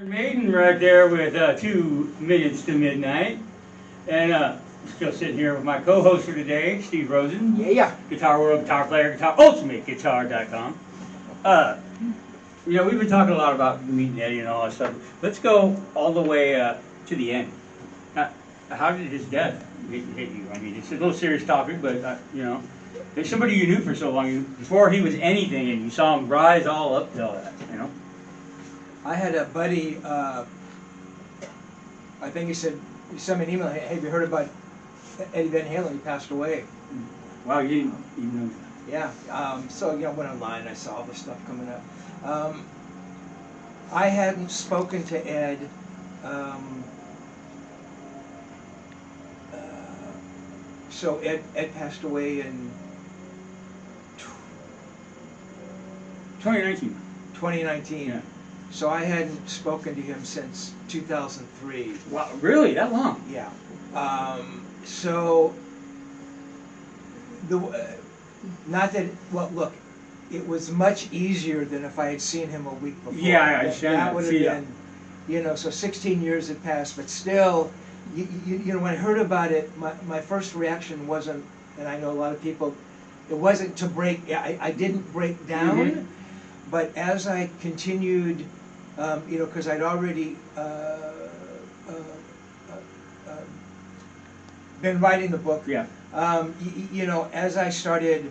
Maiden right there with 2 minutes to midnight. And still sitting here with my co-host for today, Steve Rosen. Yeah. Guitar World, guitar player, UltimateGuitar.com. We've been talking a lot about meeting Eddie and all that stuff. Let's go all the way to the end. How did his death hit you? I mean, it's a little serious topic, but there's somebody you knew for so long, before he was anything, and you saw him rise all up to all that, I had a buddy, I think he sent me an email, hey, have you heard about Eddie Van Halen? He passed away. Wow, you didn't even know that. Yeah, so went online, I saw all this stuff coming up. I hadn't spoken to Ed, so Ed passed away in 2019. 2019. Yeah. So I hadn't spoken to him since 2003. Wow, really? That long? Yeah. So not that. Well, look, it was much easier than if I had seen him a week before. Yeah, I understand that would have been, so 16 years had passed, but still, when I heard about it, my first reaction wasn't, and I know a lot of people, it wasn't to break. I didn't break down. Mm-hmm. But as I continued, because I'd already been writing the book, yeah. As I started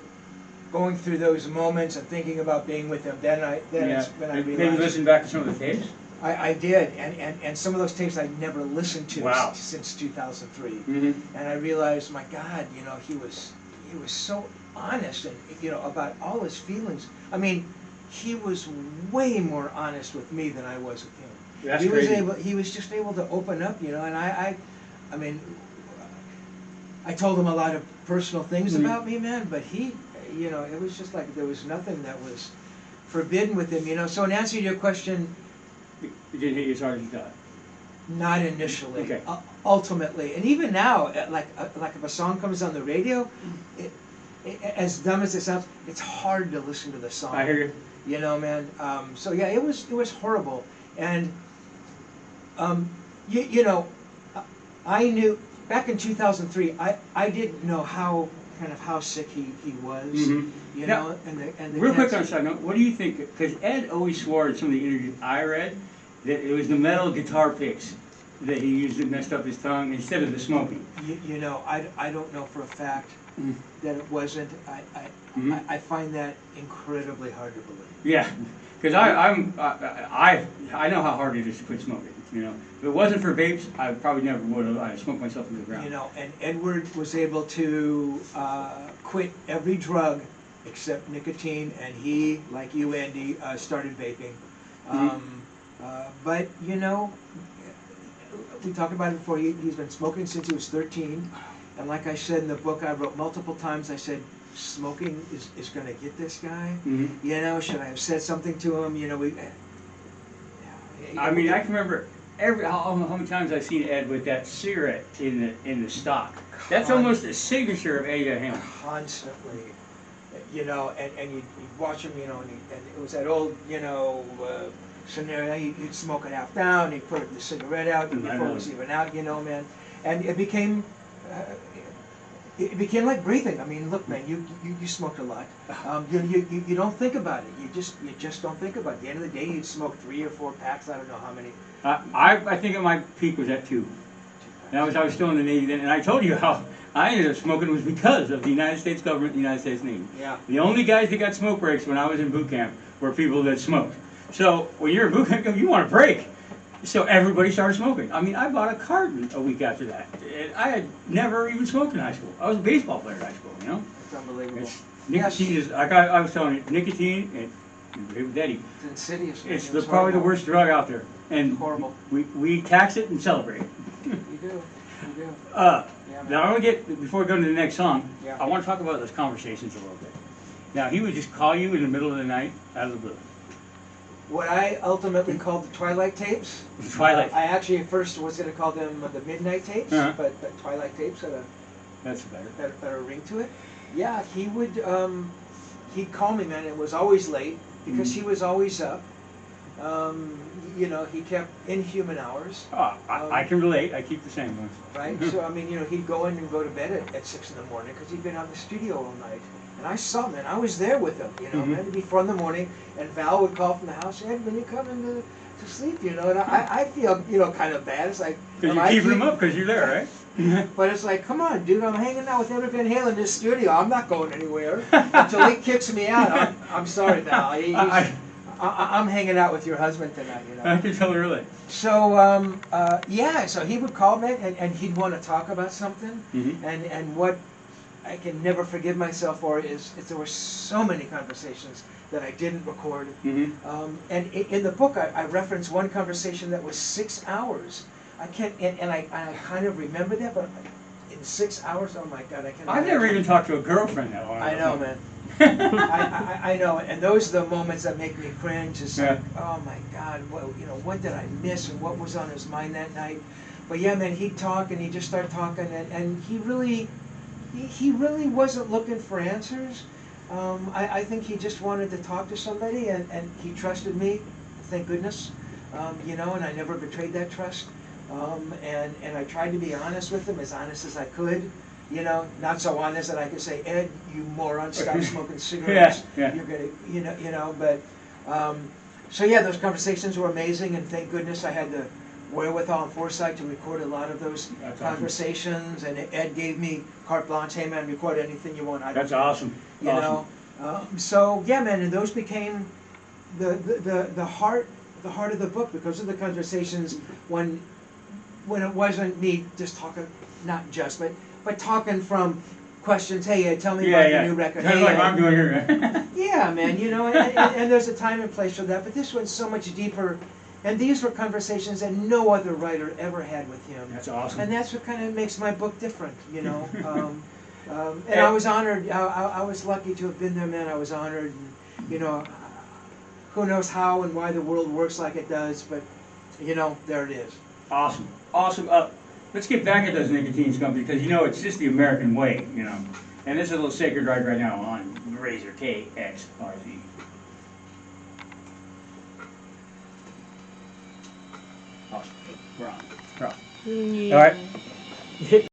going through those moments and thinking about being with him, then I realized. Maybe listen back to some of the tapes? I did, and some of those tapes I'd never listened to since 2003. Mm-hmm. And I realized, my God, he was so honest and about all his feelings. I mean, he was way more honest with me than I was with him. That's crazy. He was just able to open up, and I told him a lot of personal things about me, man, but he, it was just like there was nothing that was forbidden with him, So in answer to your question, it didn't hit you as hard as you thought? Not initially. Okay. Ultimately, and even now, like if a song comes on the radio, as dumb as it sounds, it's hard to listen to the song. I hear you. Man. So yeah, it was horrible, and I knew back in 2003. I didn't know how sick he was. Mm-hmm. Now, and the real quick on a side note, what do you think? Because Ed always swore in some of the interviews I read that it was the metal guitar picks that he used that messed up his tongue instead of the smoking. I don't know for a fact that it wasn't. I find that incredibly hard to believe. Yeah, because I know how hard it is to quit smoking. If it wasn't for vapes, I probably never would have. I smoked myself to the ground. And Edward was able to quit every drug except nicotine, and he, like you, Andy, started vaping. But we talked about it before. He's been smoking since he was 13, and like I said in the book, I wrote multiple times. I said, smoking is going to get this guy. Mm-hmm. Should I have said something to him? I mean, I can remember how many times I've seen Ed with that cigarette in the stock. That's almost a signature of Eddie Van Halen. Constantly, and you'd watch him, and it was that old, scenario. He'd smoke it half down, he'd put the cigarette out before it was even out, man. And it became like breathing. I mean, look, man, you smoked a lot. You don't think about it. You just don't think about it. At the end of the day, you'd smoke 3 or 4 packs. I don't know how many. I think at my peak was at 2. And I was still in the Navy then, and I told you how I ended up smoking was because of the United States government, and the United States Navy. Yeah. The only guys that got smoke breaks when I was in boot camp were people that smoked. So when you're in boot camp, you want a break. So everybody started smoking. I mean, I bought a carton a week after that. I had never even smoked in high school. I was a baseball player in high school, It's unbelievable. Nicotine is, like I was telling you, nicotine, and Eddie, it's insidious. It's probably the worst drug out there. And horrible. We tax it and celebrate it. You do. Now I want to before we go to the next song, yeah. I want to talk about those conversations a little bit. Now, he would just call you in the middle of the night, out of the blue. What I ultimately called the Twilight tapes. The Twilight. I actually at first was going to call them the Midnight tapes, but Twilight tapes had That's better ring to it. Yeah, he would. He'd call me, man. It was always late because he was always up. You know, he kept inhuman hours. Oh, I can relate. I keep the same ones. Right? So, I mean, you know, he'd go in and go to bed at 6 in the morning because he'd been on the studio all night. And I saw him, and I was there with him, you know, man, it'd be 4 in the morning, and Val would call from the house, Ed, when you come in to sleep, you know, and I feel, you know, kind of bad. It's like, Because you're keeping him up because you're there, right? but it's like, come on, dude, I'm hanging out with Eddie Van Halen in this studio. I'm not going anywhere until he kicks me out. I'm sorry, Val. I'm hanging out with your husband tonight, you know. I can totally relate. So, yeah, so he would call me, and he'd want to talk about something. And what I can never forgive myself for is there were so many conversations that I didn't record. And in the book, I reference one conversation that was 6 hours. I can't, and I kind of remember that, but in 6 hours, oh my God, I can't. I've never even talked to a girlfriend that long. I know, man. I know, and those are the moments that make me cringe. It's like, oh my God, what did I miss, and what was on his mind that night? But yeah, man, he'd talk, and he'd just start talking, and he really wasn't looking for answers. I think he just wanted to talk to somebody, and he trusted me, thank goodness, you know, and I never betrayed that trust. And I tried to be honest with him, as honest as I could. You know, not so honest that I could say, Ed, you moron, stop smoking cigarettes. Yeah. You're gonna, you know. But so yeah, those conversations were amazing, and thank goodness I had the wherewithal and foresight to record a lot of those conversations. Awesome. And Ed gave me carte blanche. Hey man, record anything you want. That's awesome. You know. So yeah, man, and those became the heart of the book because of the conversations when it wasn't me just talking, not just, but talking from questions. Hey, Ed, tell me about the new record. Kind of like I'm doing here. Yeah, man, you know, and there's a time and place for that, but this went so much deeper, and these were conversations that no other writer ever had with him. That's awesome. And that's what kind of makes my book different, you know. And I was honored. I was lucky to have been there, man. I was honored. And, you know, who knows how and why the world works like it does, but, you know, there it is. Awesome. Awesome. Let's get back at those nicotine companies because, you know, it's just the American way, you know. And this is a little sacred right now on Razor KXRZ. Awesome. We're on. All right.